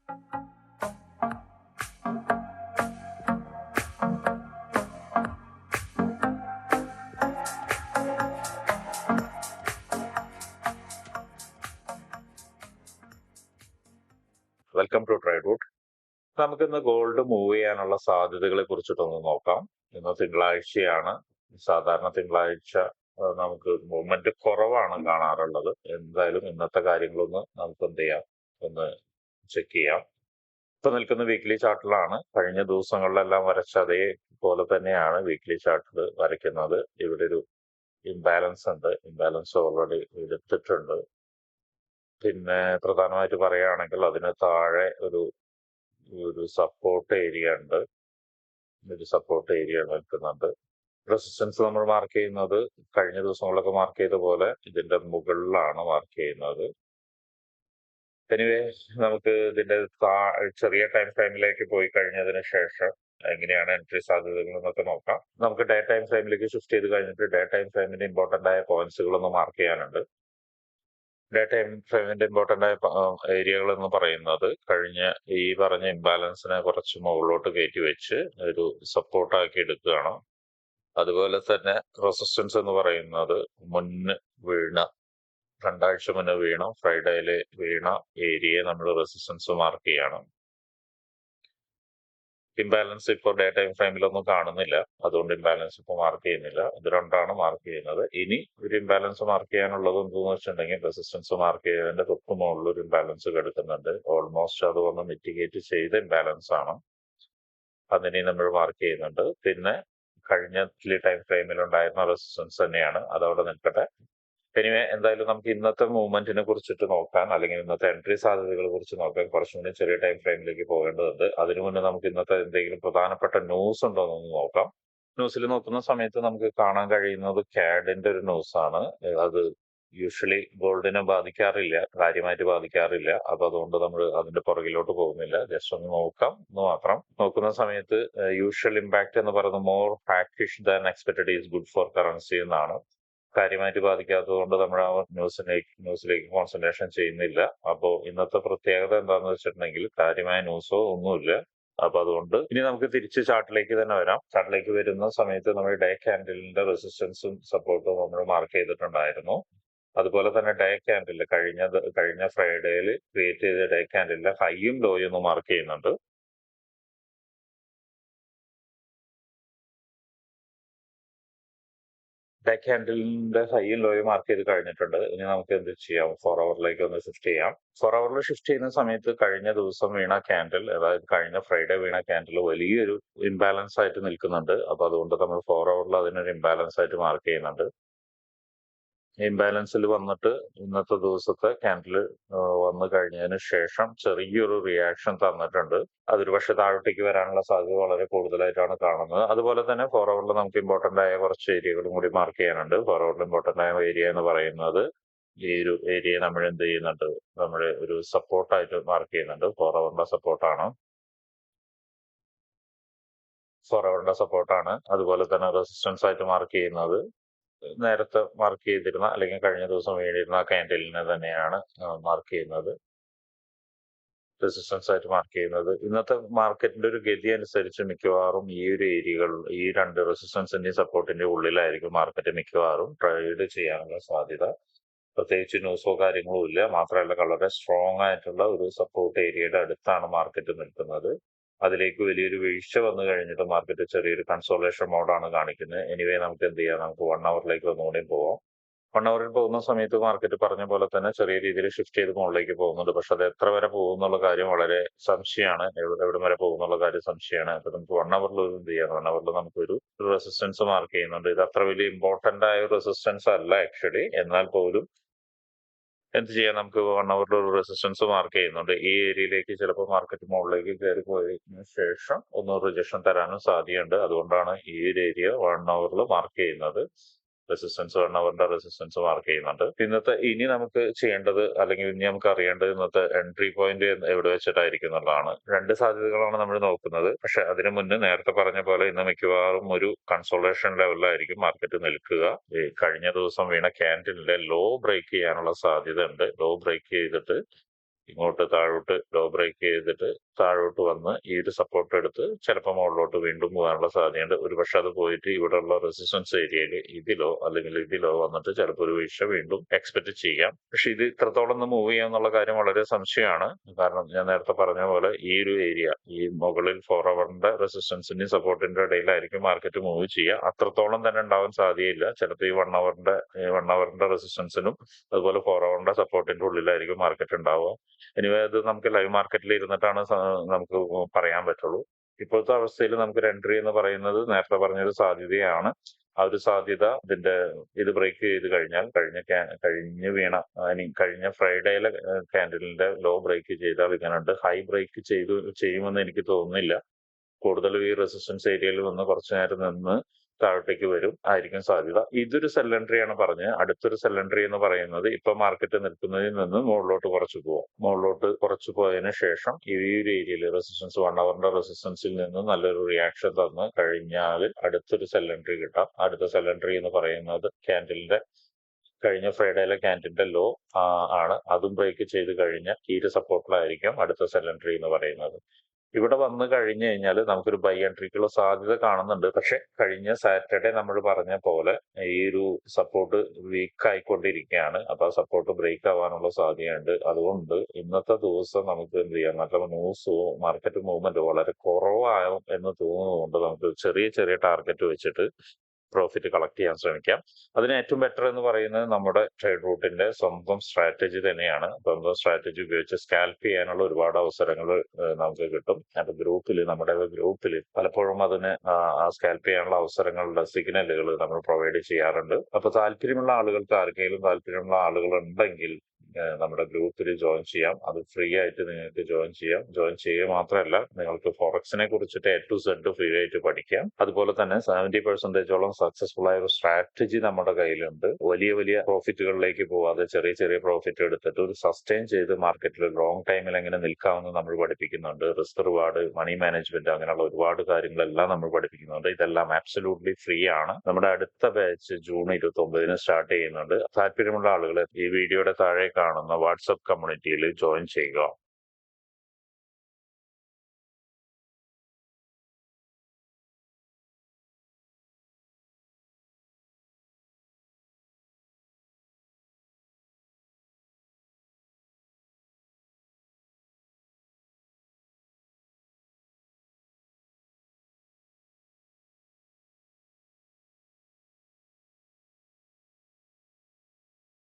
Welcome to ട്രൈഡ്വുഡ്. നമുക്കിന്ന് gold move ചെയ്യാനുള്ള സാധ്യതകളെ കുറിച്ചിട്ടൊന്ന് നോക്കാം. ഇന്ന് തിങ്കളാഴ്ചയാണ്. സാധാരണ തിങ്കളാഴ്ച നമുക്ക് മൂവ്മെന്റ് കുറവാണ് കാണാറുള്ളത്. എന്തായാലും ഇന്നത്തെ കാര്യങ്ങളൊന്ന് നമുക്ക് എന്ത് ചെയ്യാം, ഒന്ന് ചെക്ക് ചെയ്യാം. ഇപ്പൊ നിൽക്കുന്ന വീക്ക്ലി ചാർട്ടിലാണ്. കഴിഞ്ഞ ദിവസങ്ങളിലെല്ലാം വരച്ച അതേപോലെ തന്നെയാണ് വീക്ക്ലി ചാർട്ടിൽ വരയ്ക്കുന്നത്. ഇവിടെ ഒരു ഇംബാലൻസ് ഉണ്ട്. ഇംബാലൻസ് ഓൾറെഡി എടുത്തിട്ടുണ്ട്. പിന്നെ പ്രധാനമായിട്ട് പറയുകയാണെങ്കിൽ അതിന് താഴെ ഒരു സപ്പോർട്ട് ഏരിയ ഉണ്ട്. ഒരു സപ്പോർട്ട് ഏരിയ നിൽക്കുന്നുണ്ട്. റെസിസ്റ്റൻസ് നമ്മൾ മാർക്ക് ചെയ്യുന്നത് കഴിഞ്ഞ ദിവസങ്ങളിലൊക്കെ മാർക്ക് ചെയ്ത പോലെ ഇതിന്റെ മുകളിലാണ് മാർക്ക് ചെയ്യുന്നത്. എനിവേ, നമുക്ക് ഇതിന്റെ ചെറിയ ടൈം ഫ്രെയിമിലേക്ക് പോയി കഴിഞ്ഞതിന് ശേഷം എങ്ങനെയാണ് എൻട്രി സാധ്യതകൾ എന്നൊക്കെ നോക്കാം. നമുക്ക് ഡേ ടൈം ഫ്രെയിമിലേക്ക് ഷിഫ്റ്റ് ചെയ്ത് കഴിഞ്ഞിട്ട് ഡേ ടൈം ഫ്രെയിമിന്റെ ഇമ്പോർട്ടന്റ് ആയ പോയിന്റ്സുകളൊന്ന് മാർക്ക് ചെയ്യാനുണ്ട്. ഡേ ടൈം ഫ്രെയിമിന്റെ ഇമ്പോർട്ടന്റ് ആയ ഏരിയകൾ എന്ന് പറയുന്നത് കഴിഞ്ഞ ഈ പറഞ്ഞ ഇംബാലൻസിനെ കുറച്ച് മുകളിലോട്ട് കയറ്റി വെച്ച് ഒരു സപ്പോർട്ടാക്കി എടുക്കുകയാണ്. അതുപോലെ തന്നെ റെസിസ്റ്റൻസ് എന്ന് പറയുന്നത് മുന്ന് വീണ 2 ആഴ്ച മുന്നേ വീണ ഫ്രൈഡേയില് വീണ ഏരിയയെ നമ്മൾ റെസിസ്റ്റൻസ് മാർക്ക് ചെയ്യണം. ഇംബാലൻസ് ഇപ്പോൾ ഡേ ടൈം ഫ്രെയിമിലൊന്നും കാണുന്നില്ല, അതുകൊണ്ട് ഇംബാലൻസ് ഇപ്പോൾ മാർക്ക് ചെയ്യുന്നില്ല. ഇത് രണ്ടാണ് മാർക്ക് ചെയ്യുന്നത്. ഇനി ഒരു ഇംബാലൻസ് മാർക്ക് ചെയ്യാനുള്ളത് എന്തെന്ന് വെച്ചിട്ടുണ്ടെങ്കിൽ റെസിസ്റ്റൻസ് മാർക്ക് ചെയ്തതിന്റെ തൊട്ട് മുകളിൽ ഒരു ഇംബാലൻസ് കിടക്കുന്നുണ്ട്. ഓൾമോസ്റ്റ് അത് വന്ന് മിറ്റിഗേറ്റ് ചെയ്ത ഇംബാലൻസ് ആണ്. അതിനെ നമ്മൾ മാർക്ക് ചെയ്യുന്നുണ്ട്. പിന്നെ കഴിഞ്ഞ ടൈം ഫ്രെയിമിൽ ഉണ്ടായിരുന്ന റെസിസ്റ്റൻസ് തന്നെയാണ്, അതവിടെ നിൽക്കട്ടെ. എനിവേ, എന്തായാലും നമുക്ക് ഇന്നത്തെ മൂവ്മെന്റിനെ കുറിച്ചിട്ട് നോക്കാൻ, അല്ലെങ്കിൽ ഇന്നത്തെ എൻട്രി സാധ്യതകളെ കുറിച്ച് നോക്കാൻ കുറച്ചും കൂടി ചെറിയ ടൈം ഫ്രെയിമിലേക്ക് പോകേണ്ടതുണ്ട്. അതിനു മുന്നേ നമുക്ക് ഇന്നത്തെ എന്തെങ്കിലും പ്രധാനപ്പെട്ട ന്യൂസ് ഉണ്ടോ എന്ന് നോക്കാം. ന്യൂസിൽ നോക്കുന്ന സമയത്ത് നമുക്ക് കാണാൻ കഴിയുന്നത് കാഡിന്റെ ഒരു ന്യൂസ് ആണ്. അത് യൂഷ്വലി ഗോൾഡിനെ ബാധിക്കാറില്ല, കാര്യമായിട്ട് ബാധിക്കാറില്ല. അപ്പൊ അതുകൊണ്ട് നമ്മൾ അതിന്റെ പുറകിലോട്ട് പോകുന്നില്ല. ജസ്റ്റ് ഒന്ന് നോക്കാം എന്ന് മാത്രം. നോക്കുന്ന സമയത്ത് യൂഷ്വൽ ഇമ്പാക്ട് എന്ന് പറയുന്നത് more hawkish than expected is good for currency എന്നാണ്. കാര്യമായിട്ട് ബാധിക്കാത്തത് കൊണ്ട് നമ്മൾ ആ ന്യൂസിലേക്ക് കോൺസെൻട്രേഷൻ ചെയ്യുന്നില്ല. അപ്പോ ഇന്നത്തെ പ്രത്യേകത എന്താണെന്ന് വെച്ചിട്ടുണ്ടെങ്കിൽ കാര്യമായ ന്യൂസോ ഒന്നുമില്ല. അപ്പൊ അതുകൊണ്ട് ഇനി നമുക്ക് തിരിച്ച് ചാർട്ടിലേക്ക് തന്നെ വരാം. ചാർട്ടിലേക്ക് വരുന്ന സമയത്ത് നമ്മൾ ഡേ ക്യാൻഡലിന്റെ റെസിസ്റ്റൻസും സപ്പോർട്ടും നമ്മൾ മാർക്ക് ചെയ്തിട്ടുണ്ടായിരുന്നു. അതുപോലെ തന്നെ ഡേ ക്യാൻഡിൽ കഴിഞ്ഞ ഫ്രൈഡേയിൽ ക്രിയേറ്റ് ചെയ്ത ഡേ ക്യാൻഡിലെ ഹൈയും ലോയും ഒന്ന് മാർക്ക് ചെയ്യുന്നുണ്ട്. ഡേ ക്യാൻഡിലിന്റെ ഹൈയും ലോയും മാർക്ക് ചെയ്ത് കഴിഞ്ഞിട്ടുണ്ട്. ഇനി നമുക്ക് എന്ത് ചെയ്യാം, 4 അവറിലേക്ക് ഒന്ന് ഷിഫ്റ്റ് ചെയ്യാം. 4 അവറിൽ ഷിഫ്റ്റ് ചെയ്യുന്ന സമയത്ത് കഴിഞ്ഞ ദിവസം വീണ ക്യാൻഡിൽ, അതായത് കഴിഞ്ഞ ഫ്രൈഡേ വീണ ക്യാൻഡിൽ വലിയൊരു ഇംബാലൻസ് ആയിട്ട് നിൽക്കുന്നുണ്ട്. അപ്പൊ അതുകൊണ്ട് നമ്മൾ 4 അവറിൽ അതിനൊരു ഇംബാലൻസ് ആയിട്ട് മാർക്ക് ചെയ്യുന്നുണ്ട്. ഇംബാലൻസിൽ വന്നിട്ട് ഇന്നത്തെ ദിവസത്തെ ക്യാൻഡിൽ വന്നു കഴിഞ്ഞതിന് ശേഷം ചെറിയൊരു റിയാക്ഷൻ തന്നിട്ടുണ്ട്. അതൊരു പക്ഷെ താഴോട്ടേക്ക് വരാനുള്ള സാധ്യത വളരെ കൂടുതലായിട്ടാണ് കാണുന്നത്. അതുപോലെ തന്നെ 4 അവറിൽ നമുക്ക് ഇമ്പോർട്ടന്റ് ആയ കുറച്ച് ഏരിയകളും കൂടി മാർക്ക് ചെയ്യാനുണ്ട്. 4 അവറിൽ ഇമ്പോർട്ടന്റ് ആയ ഏരിയ എന്ന് പറയുന്നത് ഈ ഒരു ഏരിയ നമ്മൾ എന്ത് ചെയ്യുന്നുണ്ട്, നമ്മൾ ഒരു സപ്പോർട്ടായിട്ട് മാർക്ക് ചെയ്യുന്നുണ്ട്. 4 അവറിന്റെ സപ്പോർട്ടാണ്. 4 അവറിന്റെ സപ്പോർട്ടാണ്. അതുപോലെ തന്നെ റെസിസ്റ്റൻസ് ആയിട്ട് മാർക്ക് ചെയ്യുന്നത് നേരത്തെ മാർക്ക് ചെയ്തിരുന്ന, അല്ലെങ്കിൽ കഴിഞ്ഞ ദിവസം വീണിരുന്ന ക്യാൻഡിലിനെ തന്നെയാണ് മാർക്ക് ചെയ്യുന്നത്, റെസിസ്റ്റൻസ് ആയിട്ട് മാർക്ക് ചെയ്യുന്നത്. ഇന്നത്തെ മാർക്കറ്റിന്റെ ഒരു ഗതി അനുസരിച്ച് മിക്കവാറും ഈ ഒരു ഏരിയകൾ, ഈ രണ്ട് റെസിസ്റ്റൻസിന്റെയും സപ്പോർട്ടിന്റെ ഉള്ളിലായിരിക്കും മാർക്കറ്റ് മിക്കവാറും ട്രേഡ് ചെയ്യാനുള്ള സാധ്യത. പ്രത്യേകിച്ച് ന്യൂസോ കാര്യങ്ങളോ ഇല്ല. മാത്രമല്ല വളരെ സ്ട്രോങ് ആയിട്ടുള്ള ഒരു സപ്പോർട്ട് ഏരിയയുടെ അടുത്താണ് മാർക്കറ്റ് നിൽക്കുന്നത്. അതിലേക്ക് വലിയൊരു വീഴ്ച വന്നു കഴിഞ്ഞിട്ട് മാർക്കറ്റ് ചെറിയൊരു കൺസോളേഷൻ മോഡാണ് കാണിക്കുന്നത്. എനിവേ, നമുക്ക് എന്ത് ചെയ്യാം, നമുക്ക് 1 അവറിലേക്ക് ഒന്നുകൂടി പോവാം. 1 അവറിൽ പോകുന്ന സമയത്ത് മാർക്കറ്റ് പറഞ്ഞ പോലെ തന്നെ ചെറിയ രീതിയിൽ ഷിഫ്റ്റ് ചെയ്ത് മുകളിലേക്ക് പോകുന്നുണ്ട്. പക്ഷെ അത് എത്ര വരെ പോകുന്നുള്ള കാര്യം വളരെ സംശയമാണ്. എവിടം വരെ പോകുന്നുള്ള കാര്യം സംശയമാണ്. അപ്പൊ നമുക്ക് 1 അവറിൽ എന്ത് ചെയ്യാം, 1 അവറിൽ നമുക്കൊരു റെസിസ്റ്റൻസ് മാർക്ക് ചെയ്യുന്നുണ്ട്. ഇത് അത്ര വലിയ ഇമ്പോർട്ടന്റ് ആയ റെസിസ്റ്റൻസ് അല്ല ആക്ച്വലി. എന്നാൽ പോലും എന്ത് ചെയ്യാം, നമുക്ക് 1 അവറിൽ ഒരു റെസിസ്റ്റൻസ് മാർക്ക് ചെയ്യുന്നുണ്ട്. ഈ ഏരിയയിലേക്ക് ചിലപ്പോൾ മാർക്കറ്റ് മുകളിലേക്ക് കയറി പോയതിനു ശേഷം ഒന്ന് റിജക്ഷൻ തരാനും സാധ്യതയുണ്ട്. അതുകൊണ്ടാണ് ഈ ഒരു ഏരിയ 1 അവറിൽ മാർക്ക് ചെയ്യുന്നത്. റെസിസ്റ്റൻസ് 1 അവറിന്റെ റെസിസ്റ്റൻസ് മാർക്ക് ചെയ്യുന്നുണ്ട്. ഇനി നമുക്ക് ചെയ്യേണ്ടത്, അല്ലെങ്കിൽ ഇനി നമുക്ക് അറിയേണ്ടത് ഇന്നത്തെ എൻട്രി പോയിന്റ് എവിടെ വെച്ചിട്ടായിരിക്കും എന്നുള്ളതാണ്. 2 സാധ്യതകളാണ് നമ്മൾ നോക്കുന്നത്. പക്ഷെ അതിനു മുന്നേ നേരത്തെ പറഞ്ഞ പോലെ ഇന്ന് മിക്കവാറും ഒരു കൺസോളേഷൻ ലെവലിലായിരിക്കും മാർക്കറ്റ് നിൽക്കുക. കഴിഞ്ഞ ദിവസം വീണ ക്യാൻഡിലിന്റെ ലോ ബ്രേക്ക് ചെയ്യാനുള്ള സാധ്യത ഉണ്ട്. ലോ ബ്രേക്ക് ചെയ്തിട്ട് ഇങ്ങോട്ട് താഴോട്ട് ലോ ബ്രേക്ക് ചെയ്തിട്ട് താഴോട്ട് വന്ന് ഈ ഒരു സപ്പോർട്ട് എടുത്ത് ചിലപ്പോൾ മുകളിലോട്ട് വീണ്ടും പോകാനുള്ള സാധ്യതയുണ്ട്. ഒരുപക്ഷെ അത് പോയിട്ട് ഇവിടെയുള്ള റെസിസ്റ്റൻസ് ഏരിയയിൽ ഇതിലോ അല്ലെങ്കിൽ ഇതിലോ വന്നിട്ട് ചിലപ്പോൾ ഒരു വീഴ്ച വീണ്ടും എക്സ്പെക്ട് ചെയ്യാം. പക്ഷെ ഇത് ഇത്രത്തോളം ഒന്ന് മൂവ് ചെയ്യാന്നുള്ള കാര്യം വളരെ സംശയമാണ്. കാരണം ഞാൻ നേരത്തെ പറഞ്ഞ പോലെ ഈ ഒരു ഏരിയ, ഈ മുകളിൽ 4 ഹവറിന്റെ റെസിസ്റ്റൻസിന്റെയും സപ്പോർട്ടിന്റെ ഇടയിലായിരിക്കും മാർക്കറ്റ് മൂവ് ചെയ്യുക. അത്രത്തോളം തന്നെ ഉണ്ടാവാൻ സാധ്യതയില്ല. ചിലപ്പോൾ ഈ 1 ഹവറിന്റെ റെസിസ്റ്റൻസിനും അതുപോലെ 4 ഹവറിന്റെ സപ്പോർട്ടിന്റെ ഉള്ളിലായിരിക്കും മാർക്കറ്റ് ഉണ്ടാവുക. എനിവേ അത് നമുക്ക് ലൈവ് മാർക്കറ്റിൽ ഇരുന്നിട്ടാണ് നമുക്ക് പറയാൻ പറ്റുള്ളൂ. ഇപ്പോഴത്തെ അവസ്ഥയിൽ നമുക്കൊരു എൻട്രി എന്ന് പറയുന്നത് നേരത്തെ പറഞ്ഞൊരു സാധ്യതയാണ്. ആ ഒരു സാധ്യത ഇത് ബ്രേക്ക് ചെയ്ത് കഴിഞ്ഞാൽ കഴിഞ്ഞ ഫ്രൈഡേയിലെ കാൻഡിലിന്റെ ലോ ബ്രേക്ക് ചെയ്താൽ ഇതിനുണ്ട് ഹൈ ബ്രേക്ക് ചെയ്യുമെന്ന് എനിക്ക് തോന്നുന്നില്ല. കൂടുതലും ഈ റെസിസ്റ്റൻസ് ഏരിയയിൽ നിന്ന് കുറച്ചു നേരം നിന്ന് താഴോട്ടേക്ക് വരും ആയിരിക്കും സാധ്യത. ഇതൊരു സെൽ എൻട്രി ആണ് പറഞ്ഞത്. അടുത്തൊരു സെൽ എൻട്രി എന്ന് പറയുന്നത് ഇപ്പൊ മാർക്കറ്റ് നിൽക്കുന്നതിൽ നിന്ന് മുകളിലോട്ട് കുറച്ച് പോവാം. മുകളിലോട്ട് കുറച്ച് പോയതിനു ശേഷം ഈ ഒരു ഏരിയയിൽ റെസിസ്റ്റൻസ് 1 ഹവറിന്റെ റെസിസ്റ്റൻസിൽ നിന്ന് നല്ലൊരു റിയാക്ഷൻ തന്ന് കഴിഞ്ഞാൽ അടുത്തൊരു സെൽ എൻട്രി കിട്ടാം. അടുത്ത സെൽ എൻട്രി എന്ന് പറയുന്നത് കഴിഞ്ഞ ഫ്രൈഡേയിലെ ക്യാൻഡിലിന്റെ ലോ ആണ്. അതും ബ്രേക്ക് ചെയ്ത് കഴിഞ്ഞ ഈ ഒരു സപ്പോർട്ടിലായിരിക്കും അടുത്ത സെൽ എൻട്രി എന്ന് പറയുന്നത്. ഇവിടെ വന്നു കഴിഞ്ഞു കഴിഞ്ഞാൽ നമുക്കൊരു ബൈ എൻട്രിക്കുള്ള സാധ്യത കാണുന്നുണ്ട്. പക്ഷെ കഴിഞ്ഞ സാറ്റർഡേ നമ്മൾ പറഞ്ഞ പോലെ ഈ ഒരു സപ്പോർട്ട് വീക്ക് ആയിക്കൊണ്ടിരിക്കുകയാണ്. അപ്പൊ ആ സപ്പോർട്ട് ബ്രേക്ക് ആവാനുള്ള സാധ്യതയുണ്ട്. അതുകൊണ്ട് ഇന്നത്തെ ദിവസം നമുക്ക് എന്ത് ചെയ്യാം, നല്ല മാർക്കറ്റ് മൂവ്മെന്റ് വളരെ കുറവാകും എന്ന് തോന്നുന്നതുകൊണ്ട് നമുക്ക് ചെറിയ ചെറിയ ടാർഗറ്റ് വെച്ചിട്ട് പ്രോഫിറ്റ് കളക്ട് ചെയ്യാൻ ശ്രമിക്കാം. അതിന് ഏറ്റവും ബെറ്റർ എന്ന് പറയുന്നത് നമ്മുടെ ട്രേഡ് റൂട്ടിന്റെ സ്വന്തം സ്ട്രാറ്റജി തന്നെയാണ്. സ്വന്തം സ്ട്രാറ്റജി ഉപയോഗിച്ച് സ്കാൽപ്പ് ചെയ്യാനുള്ള ഒരുപാട് അവസരങ്ങൾ നമുക്ക് കിട്ടും. അപ്പൊ നമ്മുടെ ഗ്രൂപ്പിൽ പലപ്പോഴും അതിന് സ്കാൽപ്പ് ചെയ്യാനുള്ള അവസരങ്ങളുടെ സിഗ്നലുകൾ നമ്മൾ പ്രൊവൈഡ് ചെയ്യാറുണ്ട്. അപ്പൊ താല്പര്യമുള്ള ആളുകൾ ഉണ്ടെങ്കിൽ നമ്മുടെ ഗ്രൂപ്പിൽ ജോയിൻ ചെയ്യാം. അത് ഫ്രീ ആയിട്ട് നിങ്ങൾക്ക് ജോയിൻ ചെയ്യാം. ജോയിൻ ചെയ്യുക മാത്രമല്ല, നിങ്ങൾക്ക് ഫോറക്സിനെ കുറിച്ചിട്ട് A to Z ഫ്രീ ആയിട്ട് പഠിക്കാം. അതുപോലെ തന്നെ 70% സക്സസ്ഫുൾ ആയ ഒരു സ്ട്രാറ്റജി നമ്മുടെ കയ്യിലുണ്ട്. വലിയ വലിയ പ്രോഫിറ്റുകളിലേക്ക് പോവാതെ ചെറിയ ചെറിയ പ്രോഫിറ്റ് എടുത്തിട്ട് ഒരു സസ്റ്റെയിൻ ചെയ്ത് മാർക്കറ്റിൽ ലോങ് ടൈമിൽ എങ്ങനെ നിൽക്കാമെന്ന് നമ്മൾ പഠിപ്പിക്കുന്നുണ്ട്. റിസ്ക് റിവാർഡ്, മണി മാനേജ്മെന്റ്, അങ്ങനെയുള്ള ഒരുപാട് കാര്യങ്ങളെല്ലാം നമ്മൾ പഠിപ്പിക്കുന്നുണ്ട്. ഇതെല്ലാം ആബ്സല്യൂട്ട്ലി ഫ്രീ ആണ്. നമ്മുടെ അടുത്ത ബാച്ച് ജൂൺ 29 സ്റ്റാർട്ട് ചെയ്യുന്നുണ്ട്. താല്പര്യമുള്ള ആളുകൾ ഈ വീഡിയോയുടെ താഴെ കാണുന്ന വാട്സ്ആപ്പ് കമ്മ്യൂണിറ്റിയിൽ ജോയിൻ ചെയ്യുക.